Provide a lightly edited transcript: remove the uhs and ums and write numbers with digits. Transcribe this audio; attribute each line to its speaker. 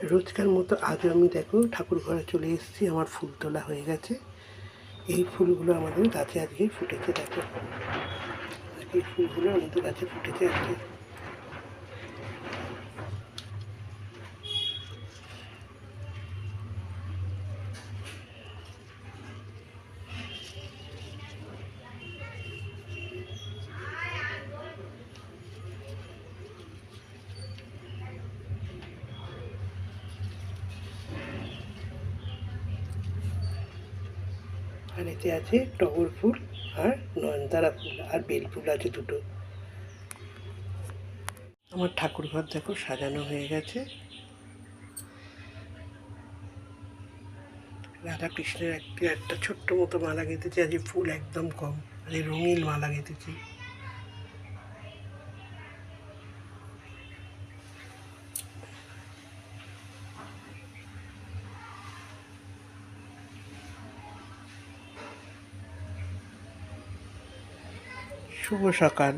Speaker 1: রোজকার মতো আজও আমি দেখো ঠাকুর ঘরে চলে এসেছি। আমার ফুল তোলা হয়ে গেছে। এই ফুলগুলো আমাদের গাছে আজকে ফুটেছে। দেখো এই ফুলগুলো আমাদের গাছে ফুটেছে আজকে। আর এতে আছে টগর ফুল আর নয়নতারা ফুল আর বেল ফুল আছে দুটো। আমার ঠাকুর ঘর দেখো সাজানো হয়ে গেছে। রাধা কৃষ্ণের একটা ছোট্ট মতো মালা গেঁথেছি। আজ ফুল একদম কম, আজ রঙিন মালা গেঁথেছি। শুভ সকাল।